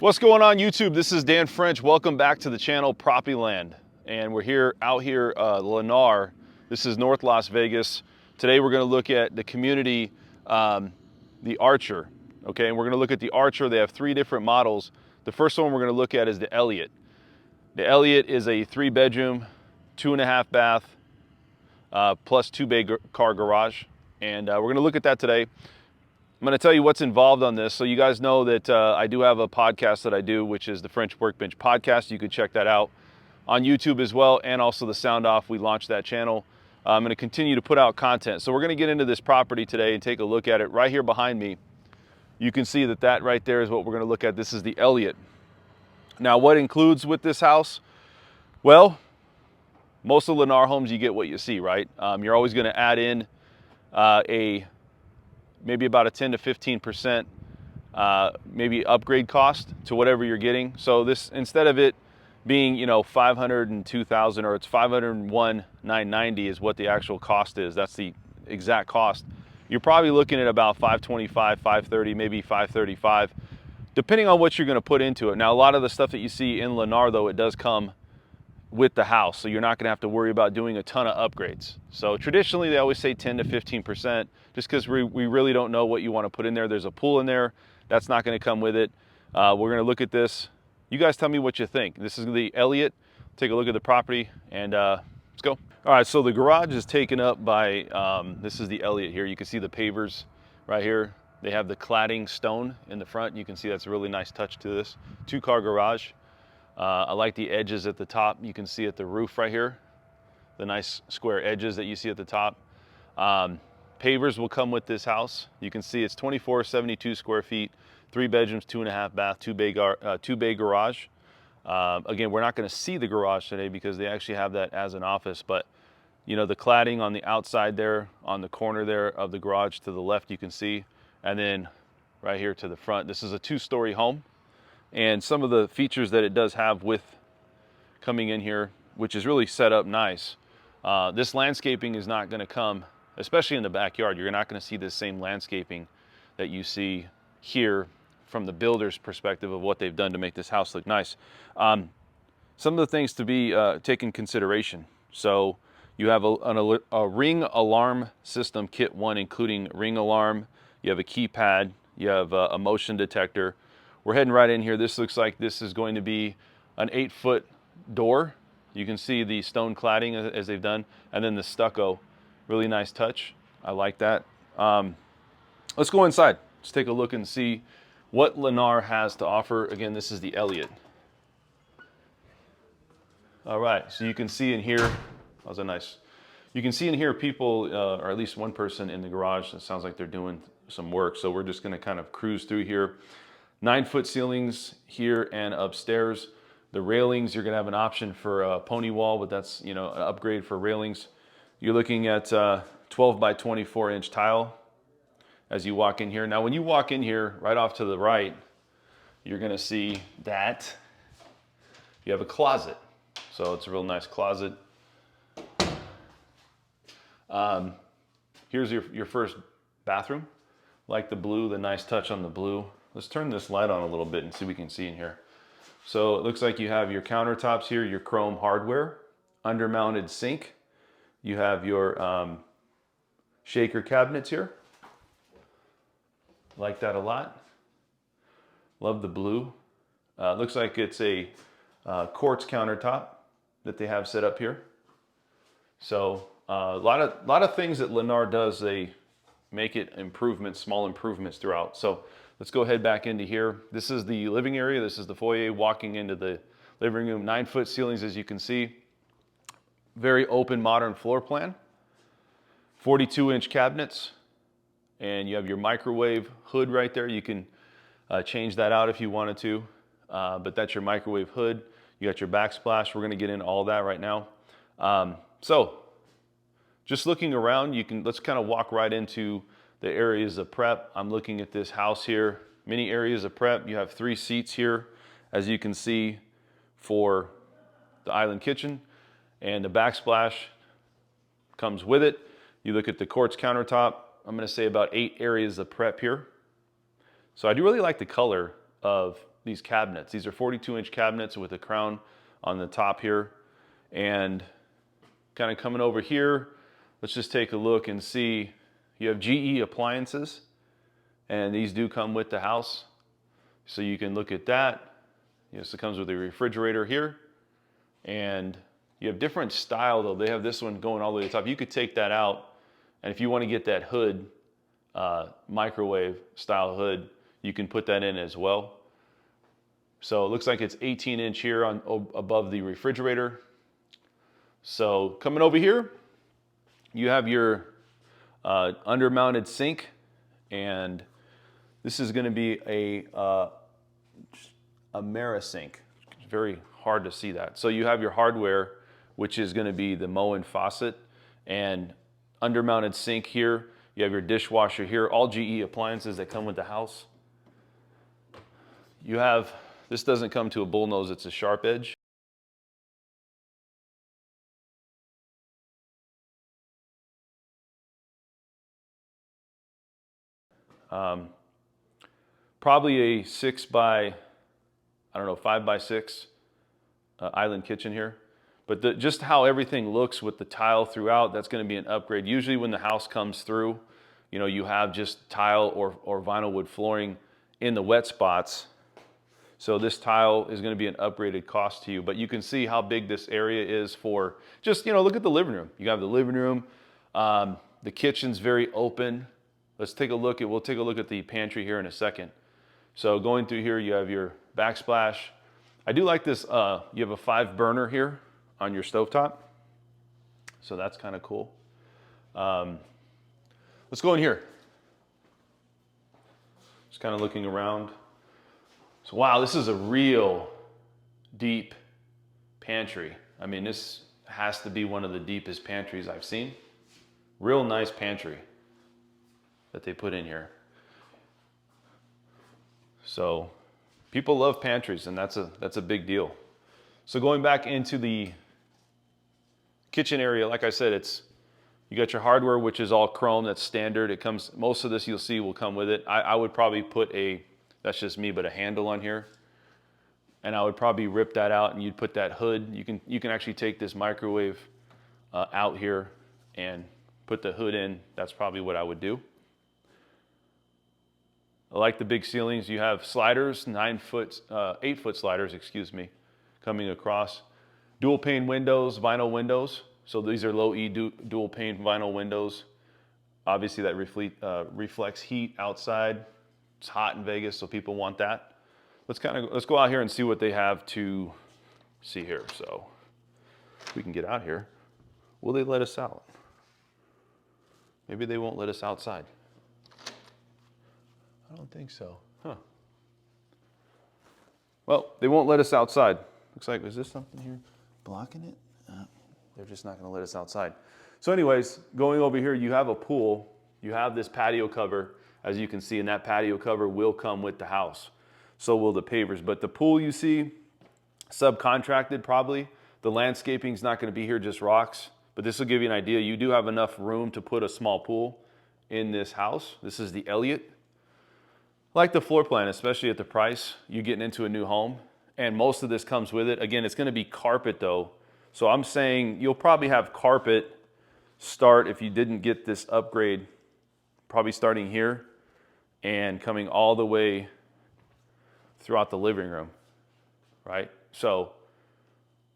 What's going on YouTube? This is Dan French. Welcome back to the channel Propyland. And we're out here, Lennar. This is North Las Vegas. Today we're gonna look at the community, the Archer. Okay, and we're gonna look at the Archer. They have three different models. The first one we're gonna look at is the Elliot. The Elliot is a 3-bedroom, 2.5 bath, plus 2-bay car garage. And we're gonna look at that today. I'm going to tell you what's involved on this. So you guys know that I do have a podcast that I do, which is the French Workbench Podcast. You can check that out on YouTube as well, and also the Sound Off. We launched that channel. I'm going to continue to put out content. So we're going to get into this property today and take a look at it. Right here behind me, you can see that right there is what we're going to look at. This is the Elliot. Now, what includes with this house? Well, most of Lennar homes, you get what you see, right? You're always going to add in maybe about a 10 to 15% maybe upgrade cost to whatever you're getting. So this, instead of it being, you know, $502,000 or it's $501,990 is what the actual cost is. That's the exact cost. You're probably looking at about $525, $530, maybe $535, depending on what you're going to put into it. Now, a lot of the stuff that you see in Lennar, though, it does come with the house, so you're not going to have to worry about doing a ton of upgrades. So traditionally they always say 10 to 15%, just because we really don't know what you want to put in there. There's a pool in there that's not going to come with it. We're going to look at this. You guys tell me what you think. This is the Elliot. Take a look at the property and let's go. All right, so the garage is taken up by this is the Elliot here. You can see the pavers right here. They have the cladding stone in the front. You can see that's a really nice touch to this 2-car garage. I like the edges at the top. You can see at the roof right here, the nice square edges that you see at the top. Pavers will come with this house. You can see it's 2472 square feet, 3 bedrooms, 2.5 bath, 2-bay garage. Again, we're not going to see the garage today because they actually have that as an office, but you know, the cladding on the outside there, on the corner there of the garage to the left, you can see, and then right here to the front. This is a 2-story home. And some of the features that it does have with coming in here, which is really set up nice. This landscaping is not going to come, especially in the backyard. You're not going to see the same landscaping that you see here from the builder's perspective of what they've done to make this house look nice. Some of the things to be taken consideration. So you have a ring alarm system, kit 1, including ring alarm. You have a keypad. You have a motion detector. We're heading right in here. This looks like this is going to be an 8-foot door. You can see the stone cladding as they've done, and then the stucco. Really nice touch. I like that. Let's go inside. Let's take a look and see what Lennar has to offer. Again, this is the Elliot. All right, so you can see in here, that was a nice, you can see in here people, or at least one person in the garage. It sounds like they're doing some work, so we're just gonna kind of cruise through here. 9-foot ceilings here and upstairs. The railings, you're gonna have an option for a pony wall, but that's, you know, an upgrade for railings. You're looking at 12 by 24 inch tile as you walk in here. Now, when you walk in here, right off to the right, you're gonna see that you have a closet. So it's a real nice closet. Here's your first bathroom. Like the blue, the nice touch on the blue. Let's turn this light on a little bit and see what we can see in here. So it looks like you have your countertops here, your chrome hardware, under-mounted sink. You have your shaker cabinets here. Like that a lot. Love the blue. Looks like it's a quartz countertop that they have set up here. So a lot of things that Lennar does, they make it improvements, small improvements throughout. So let's go head back into here. This is the living area. This is the foyer walking into the living room. 9-foot ceilings, as you can see. Very open, modern floor plan. 42-inch cabinets. And you have your microwave hood right there. You can change that out if you wanted to. But that's your microwave hood. You got your backsplash. We're going to get into all that right now. So just looking around, let's kind of walk right into the areas of prep. I'm looking at this house here. Many areas of prep. You have 3 seats here, as you can see, for the island kitchen. And the backsplash comes with it. You look at the quartz countertop. I'm going to say about 8 areas of prep here. So I do really like the color of these cabinets. These are 42-inch cabinets with a crown on the top here. And kind of coming over here, let's just take a look and see. You have GE appliances, and these do come with the house. So you can look at that. Yes, it comes with a refrigerator here. And you have different style though. They have this one going all the way to the top. You could take that out, and if you want to get that hood, microwave style hood, you can put that in as well. So it looks like it's 18-inch here on above the refrigerator. So coming over here, you have your under-mounted sink, and this is going to be a Amerisink. It's very hard to see that. So you have your hardware, which is going to be the Moen faucet, and under-mounted sink here. You have your dishwasher here, all GE appliances that come with the house. You have, this doesn't come to a bullnose, it's a sharp edge. Probably a 6 by, I don't know, 5 by 6 island kitchen here. But just how everything looks with the tile throughout, that's going to be an upgrade. Usually when the house comes through, you know, you have just tile or vinyl wood flooring in the wet spots. So this tile is going to be an upgraded cost to you. But you can see how big this area is for just, you know, look at the living room. You have the living room. The kitchen's very open. Let's take a look at, we'll take a look at the pantry here in a second. So going through here, you have your backsplash. I do like this, you have a 5 burner here on your stovetop. So that's kind of cool. Let's go in here. Just kind of looking around. So wow, this is a real deep pantry. I mean, this has to be one of the deepest pantries I've seen. Real nice pantry that they put in here. So people love pantries, and that's a big deal. So going back into the kitchen area, like I said, you got your hardware, which is all chrome. That's standard. It comes, most of this you'll see will come with it. I would probably put that's just me, but a handle on here, and I would probably rip that out, and you'd put that hood. You can actually take this microwave out here and put the hood in. That's probably what I would do. I like the big ceilings. You have sliders, 8-foot sliders, excuse me, coming across. Dual pane windows, vinyl windows. So these are low E dual pane vinyl windows. Obviously that reflects heat outside. It's hot in Vegas, so people want that. Let's go out here and see what they have to see here. So if we can get out here. Will they let us out? Maybe they won't let us outside. I don't think so. Huh. Well, they won't let us outside. Looks like, is this something here blocking it? They're just not going to let us outside. So anyways, going over here, you have a pool. You have this patio cover, as you can see, and that patio cover will come with the house. So will the pavers. But the pool you see, subcontracted probably. The landscaping's not going to be here, just rocks. But this will give you an idea. You do have enough room to put a small pool in this house. This is the Elliot. I like the floor plan, especially at the price. You're getting into a new home, and most of this comes with it. Again, it's going to be carpet though. So I'm saying you'll probably have carpet start, if you didn't get this upgrade, probably starting here and coming all the way throughout the living room, right? So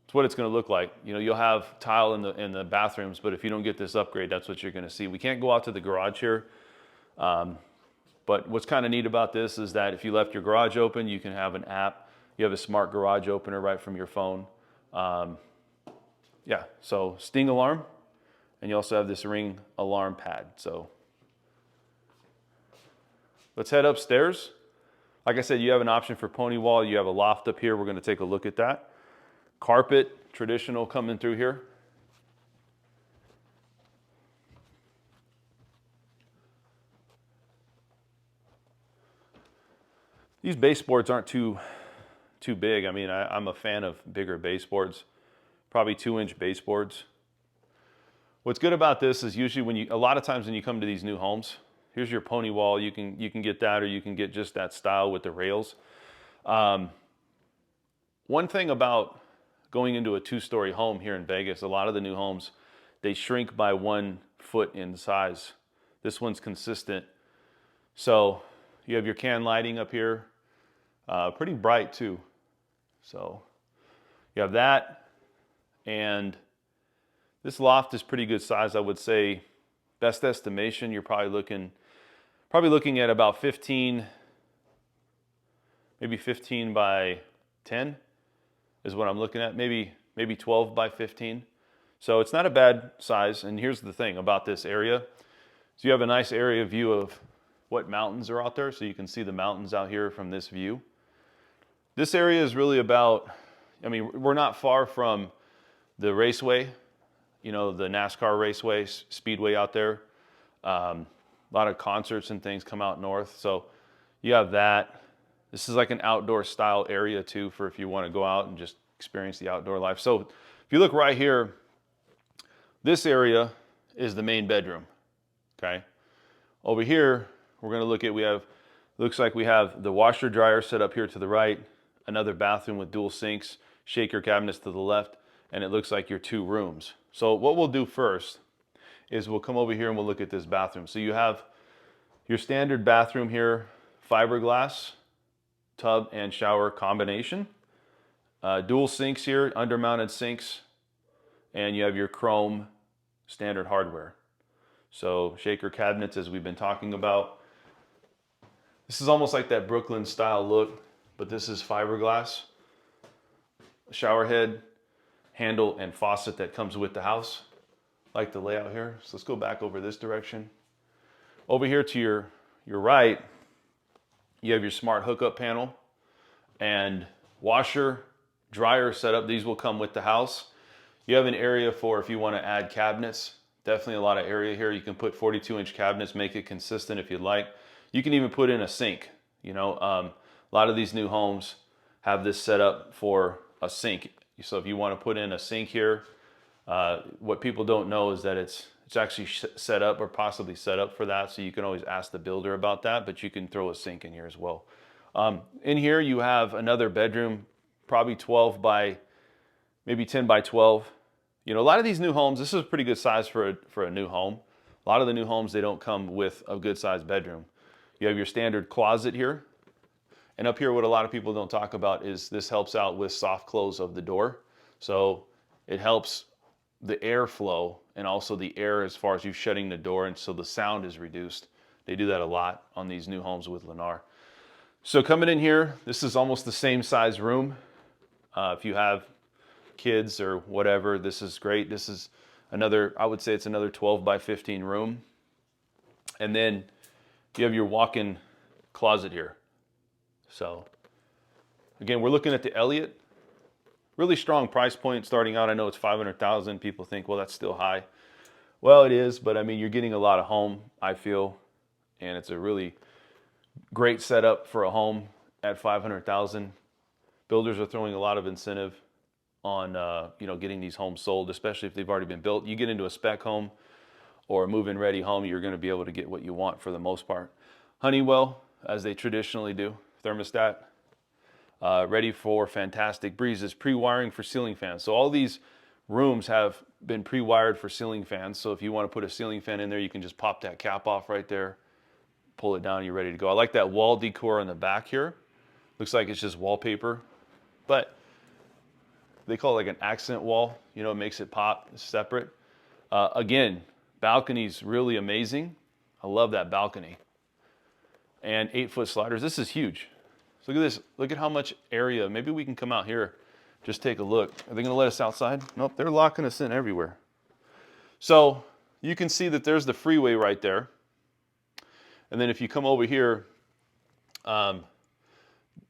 it's what it's going to look like. You know, you'll have tile in the bathrooms, but if you don't get this upgrade, that's what you're going to see. We can't go out to the garage here. But what's kind of neat about this is that if you left your garage open, you can have an app. You have a smart garage opener right from your phone. Yeah, so Sting alarm, and you also have this Ring alarm pad. So let's head upstairs. Like I said, you have an option for pony wall. You have a loft up here. We're going to take a look at that. Carpet, traditional coming through here. These baseboards aren't too big. I mean, I'm a fan of bigger baseboards, probably 2-inch baseboards. What's good about this is usually a lot of times when you come to these new homes, here's your pony wall. You can get that, or you can get just that style with the rails. One thing about going into a 2-story home here in Vegas, a lot of the new homes, they shrink by 1 foot in size. This one's consistent. So you have your can lighting up here, pretty bright too. So you have that, and this loft is pretty good size. I would say best estimation, you're probably looking at about 15, maybe 15 by 10 is what I'm looking at. Maybe 12 by 15. So it's not a bad size. And here's the thing about this area. So you have a nice area view of what mountains are out there. So you can see the mountains out here from this view. This area is really about, I mean, we're not far from the raceway, you know, the NASCAR raceway, speedway out there. A lot of concerts and things come out north. So you have that. This is like an outdoor style area too, for if you want to go out and just experience the outdoor life. So if you look right here, this area is the main bedroom, okay? Over here, we're gonna look at, looks like we have the washer dryer set up here to the right, another bathroom with dual sinks, shaker cabinets to the left, and it looks like your 2 rooms. So what we'll do first is we'll come over here and we'll look at this bathroom. So you have your standard bathroom here, fiberglass, tub and shower combination. Dual sinks here, undermounted sinks, and you have your chrome standard hardware. So shaker cabinets, as we've been talking about. This is almost like that Brooklyn style look, but this is fiberglass. Shower head, handle, and faucet that comes with the house. Like the layout here. So let's go back over this direction. Over here to your right, you have your smart hookup panel and washer, dryer setup. These will come with the house. You have an area for if you want to add cabinets. Definitely a lot of area here. You can put 42-inch cabinets, make it consistent if you'd like. You can even put in a sink. You know, a lot of these new homes have this set up for a sink. So if you want to put in a sink here, what people don't know is that it's actually set up or possibly set up for that. So you can always ask the builder about that, but you can throw a sink in here as well. In here you have another bedroom, probably 12 by, maybe 10 by 12. You know, a lot of these new homes, this is a pretty good size for a new home. A lot of the new homes, they don't come with a good sized bedroom. You have your standard closet here. And up here, what a lot of people don't talk about is this helps out with soft close of the door. So it helps the airflow and also the air as far as you shutting the door, and so the sound is reduced. They do that a lot on these new homes with Lennar. So coming in here, this is almost the same size room. If you have kids or whatever, this is great. This is another, I would say it's another 12 by 15 room. And then you have your walk-in closet here. So again, we're looking at the Elliot. Really strong price point starting out. I know it's 500,000. People think, well, that's still high. Well, it is, but I mean, you're getting a lot of home, I feel, and it's a really great setup for a home at 500,000. Builders are throwing a lot of incentive on getting these homes sold, especially if they've already been built. You get into a spec home or a move-in ready home, you're going to be able to get what you want for the most part. Honeywell, as they traditionally do, thermostat, ready for fantastic breezes, pre-wiring for ceiling fans. So all these rooms have been pre-wired for ceiling fans. So if you want to put a ceiling fan in there, you can just pop that cap off right there, pull it down, you're ready to go. I like that wall decor on the back here. Looks like it's just wallpaper, but they call it like an accent wall. You know, it makes it pop, it's separate. Again, balcony's really amazing. I love that balcony. And 8-foot sliders. This is huge. So look at this. Look at how much area. Maybe we can come out here, just take a look. Are they going to let us outside? Nope, they're locking us in everywhere. So you can see that there's the freeway right there. And then if you come over here, the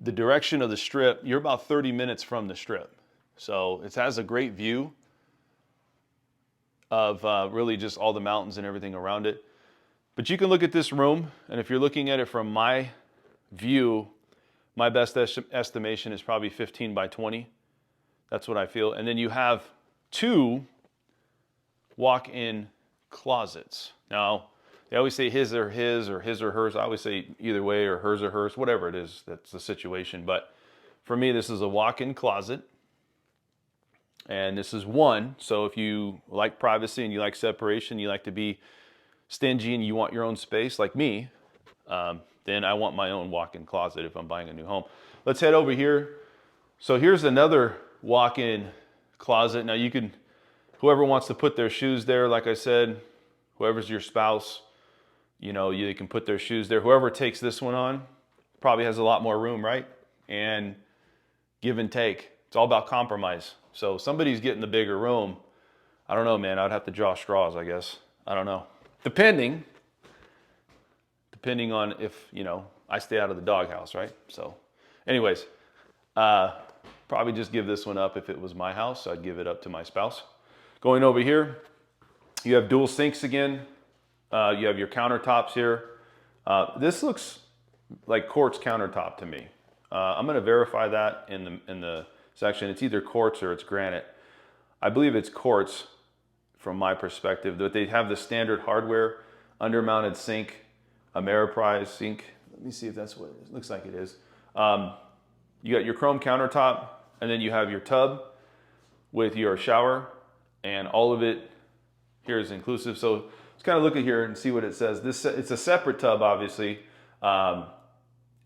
direction of the strip, you're about 30 minutes from the strip. So it has a great view of really just all the mountains and everything around it. But you can look at this room, and if you're looking at it from my view, my best estimation is probably 15 by 20. That's what I feel. And then you have 2 walk-in closets. Now, they always say his or hers. I always say either way, or hers or hers, whatever it is, that's the situation. But For me, this is a walk-in closet. And this is one, so if you like privacy and you like separation, you like to be stingy and you want your own space like me, then I want my own walk-in closet if I'm buying a new home. Let's head over here. So here's another walk-in closet. Now you can, whoever wants to put their shoes there, like I said, whoever's your spouse, you know, you can put their shoes there. Whoever takes this one on probably has a lot more room, right? And give and take. It's all about compromise. So somebody's getting the bigger room. I don't know, man. I'd have to draw straws, I guess. I don't know. Depending on if, you know, I stay out of the doghouse, right? So anyways, probably just give this one up if it was my house. I'd give it up to my spouse. Going over here, you have dual sinks again. You have your countertops here. This looks like quartz countertop to me. I'm going to verify that in the section. It's either quartz or it's granite. I believe it's quartz from my perspective, but they have the standard hardware, undermounted sink, Ameriprise sink. Let me see if that's what it looks like it is. You got your chrome countertop, and then you have your tub with your shower, and all of it here is inclusive. So let's kind of look at here and see what it says. It's a separate tub, obviously.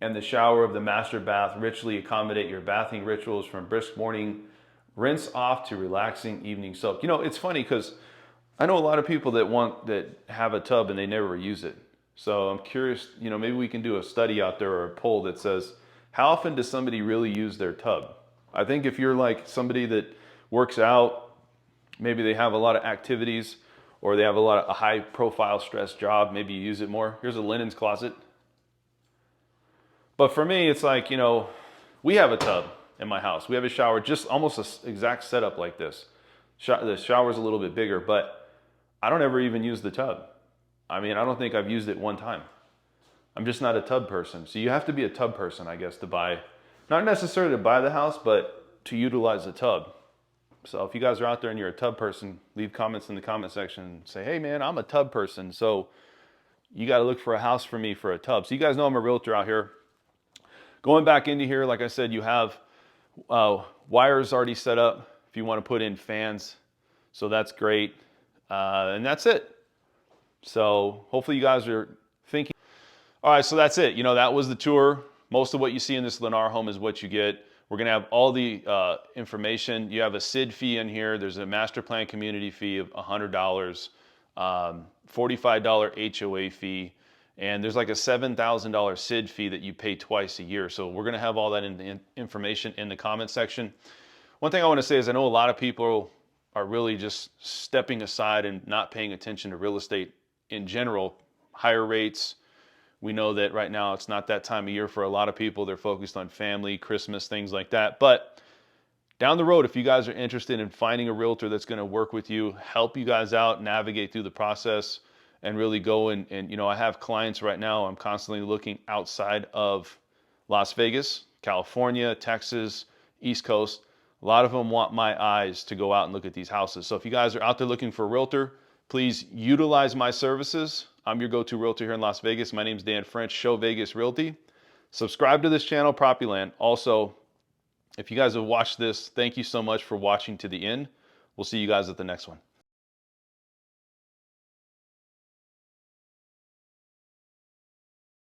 And the shower of the master bath richly accommodate your bathing rituals from brisk morning rinse off to relaxing evening soak. You know, it's funny because I know a lot of people that have a tub and they never use it. So I'm curious, you know, maybe we can do a study out there or a poll that says, how often does somebody really use their tub? I think if you're like somebody that works out, maybe they have a lot of activities or they have a high profile stress job, maybe you use it more. Here's a linens closet. But for me, it's like, you know, we have a tub in my house. We have a shower, just almost an exact setup like this. The shower's a little bit bigger, but I don't ever even use the tub. I mean, I don't think I've used it one time. I'm just not a tub person. So you have to be a tub person, I guess, to buy, not necessarily to buy the house, but to utilize the tub. So if you guys are out there and you're a tub person, leave comments in the comment section and say, hey man, I'm a tub person. So you got to look for a house for me for a tub. So you guys know I'm a realtor out here. Going back into here, like I said, you have wires already set up if you want to put in fans. So that's great. And that's it. So hopefully you guys are thinking. All right, so that's it. You know, that was the tour. Most of what you see in this Lennar home is what you get. We're going to have all the information. You have a SID fee in here. There's a master plan community fee of $100, $45 HOA fee. And there's like a $7,000 SID fee that you pay twice a year. So we're going to have all that information in the comment section. One thing I want to say is I know a lot of people are really just stepping aside and not paying attention to real estate in general. Higher rates. We know that right now it's not that time of year for a lot of people. They're focused on family, Christmas, things like that. But down the road, if you guys are interested in finding a realtor that's going to work with you, help you guys out, navigate through the process, and really go and you know, I have clients right now, I'm constantly looking outside of Las Vegas, California, Texas, East Coast. A lot of them want my eyes to go out and look at these houses. So if you guys are out there looking for a realtor, please utilize my services. I'm your go-to realtor here in Las Vegas. My name is Dan French, Show Vegas Realty. Subscribe to this channel, Propyland. Also, if you guys have watched this, thank you so much for watching to the end. We'll see you guys at the next one.